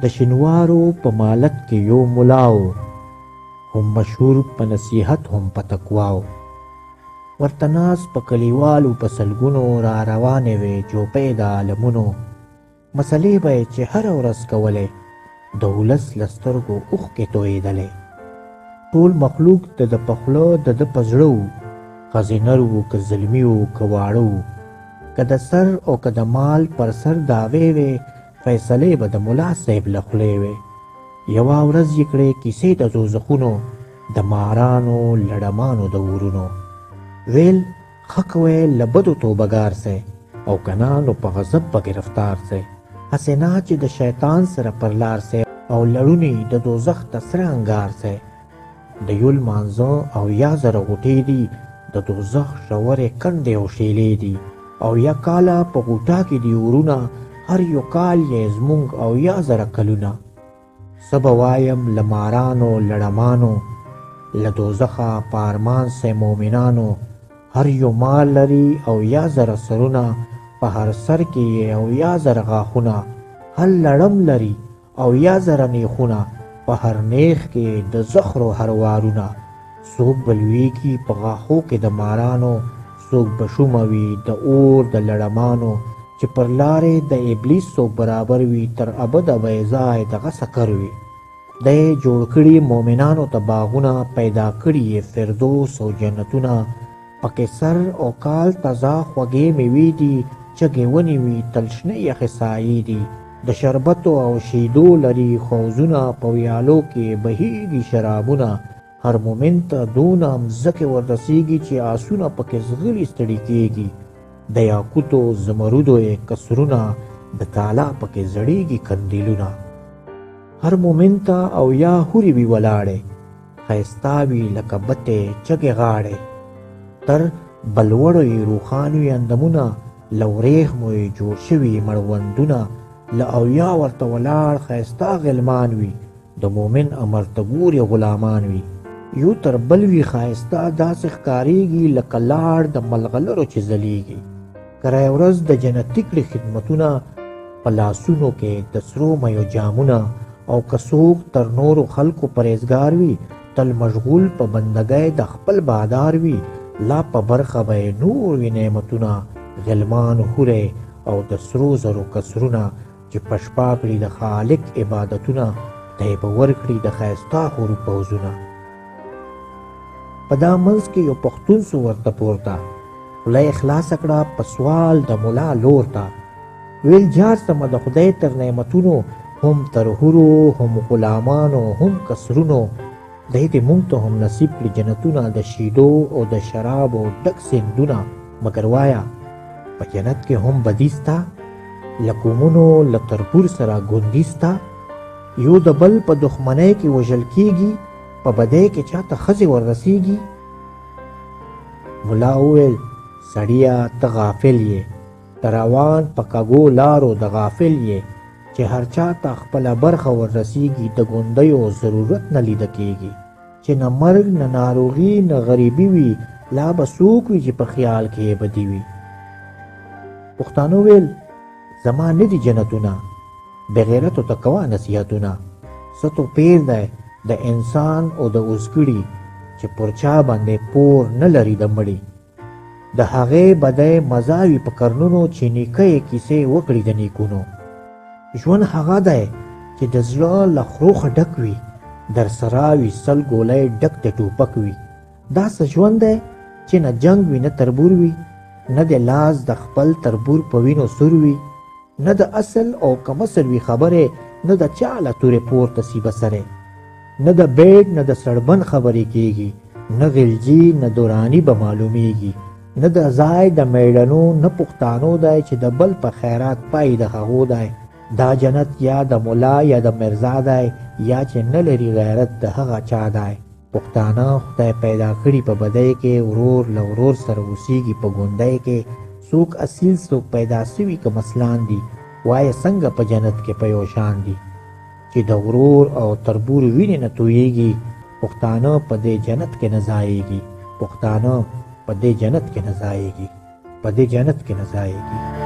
د شینوارو په مالت کې یو ملاو، هم مشهور په نصیحت هم په تقواو. ورته ناست په کلیوالو په سلګونو را روانې وې چوپې د عالمونو. مسلې به یې چې هره ورځ کولې، د ولس له سترګو اوښکې تویېدلې. ټول مخلوق د ده په خوله د ده په زړه و، ښځې نر و که زلمي و که واړه و. که د سر او که د مال پر سر دعوې وې، فیصلې به د ملا صاحب له خولې وې. یوه ورځ یې کړې کیسې د دوزخونو، د مارانو لړمانو د ورونو. ویل ښه کوئ له بدو توبهګار سئ، او که نه نو په غضب به ګرفتار سئ. هسې نه چې د شیطان سره پر لار سئ، او لړونې د دوزخ ته سره انګار سئ. د یو لمانځه او یا زره غوټې دي، د دوزخ ژورې کنډې او شیلې دي. او یا کاله په غوټه کې دي ورونه، هر یو کال یې زمونږ او یا زره کلونه. څه به وایم له مارانو لړمانو، له دوزخه په ارمان سئ مومنانو. هر یو مال لري او یا زره سرونه، په هر سر کې او یا زره غاښونه. هر لړم لري او یا زره نیخونه، په هر نیخ کې د زخرو هر وارونه. څوک به لویږي په غاښو کې د مارانو، څوک به شومه وي د اور د لړمانو. چې پر لارې د ابلیس څوک برابر وي، تر ابده به یې ځای دغه سکر وي. د یې جوړ کړي مومنانو ته باغونه، پیدا کړي یې فردوس او جنتونه. پکې سر او کال تازه خوږې میوې دي، چغې ونې وي تل شنه یخې سایې دي. د شربتو او شیدو لري حوضونه، په ویالو کې بهیږي شرابونه. هر مومن ته دونه مځکې وررسیږي، چې آسونه پکې ځغلي ستړي کېږي. د یاقوتو زمرودو یې قصرونه، د طلا پکې زړیږي کندیلونه. هر مومن ته او یا هورې وي ولاړې، ښایسته وي لکه بتې چغې غاړې. تر بلوړو یې روښان وي اندامونه، له ورېښمو یې جوړ شوي مړوندونه. له اویا ورته ولاړ ښایسته غلمان وي، د مومن امر ته ګورې غلامان وي. یو تر بل وي ښایسته داسې ښکارېږي، لکه لاړ د ملغلرو چې ځلیږي. کره ورځ د جنتي کړي خدمتونه، په لاسونو کې د سرو میو جامونه. او که څوک تر نورو خلکو پرهیزګار وي، تل مشغول په بندګۍ د خپل بادار وي. لا په برخه به یې نور وي نعمتونه، غلمان هورې او د سرو زرو قصرونه. چې په شپه کړي د خالق عبادتونه، ته یې به ورکړي د ښایسته حورو پوځونه. په دا منځ کې یو پښتون سو ورته پورته، خوله یې خلاصه کړه په سوال د ملا لور ته. ویل جار سمه د خدای تر نعمتونو، هم تر حورو هم غلامانو هم قصرونو. دی دې مونږ ته هم نصیب کړي جنتونه، د شیدو او د شرابو ډک سیندونه. مګر وایا په جنت کې هم بدي سته، له قومونو له تربور سره ګوندي سته. یو د بل په دښمنۍ کې وژل کېږي، په بدۍ کې چاته ښځې وررسېږي. ملا وویل سړیه ته غافل یې، ته روان په کږو لارو د غافل یې. چې هر چاته خپله برخه وررسېږي، د ګوندیو ضرورت نه لیده کېږي. چې نه مرګ نه ناروغي نه غریبي وي، لا به څوک وي چې په خیال کې یې بدي وي. پښتانه ویل زما نه دي جنتونه، بغیرتو ته کوه نصیحتونه. څه توپیر دی د انسان او د اوزګړي، چې پر چا باندې پور نه لري د مړي. د هغې بدی مزه وي په کرنونو، چې نیکه یې کیسې وکړي د نیکونو. ژوند هغه دی چې د زړه له خروښه ډک وي، در سره وي سل ګولی ډک د ټوپک وي. داسې ژوند دی چې نه جنګ وي نه تربور وي، نه د لاس د خپل تربور په وینو سور وي. نه د اصل او کمسل وي خبرې، نه د چا له تورې پورته سی بسرې. نه د بیډ نه د سړبن خبرې کېږي، نه غلجي نه دورانی به معلومیږي. نه د ځای د میړنو نه پښتانو دی، چې د بل په خیرات پای د هغو دی. دا جنت یا د ملا یا د مرزا دی، یا چې نه لري غیرت د هغه چا دی. پښتانه خدای پیدا کړي په بدۍ کې، ورور له ورور سره اوسېږي په ګوندۍ کې. څوک اصیل څوک پیدا سوي که مسلان دي، وایه څنګه په جنت کې په یو شان دي. چې د ورور او تربور وینې نه تویېږي، پښتانه په دې جنت کې نه ځایېږي. پښتانه په دې جنت کې نه ځایېږي، په دې جنت کې نه ځایېږي.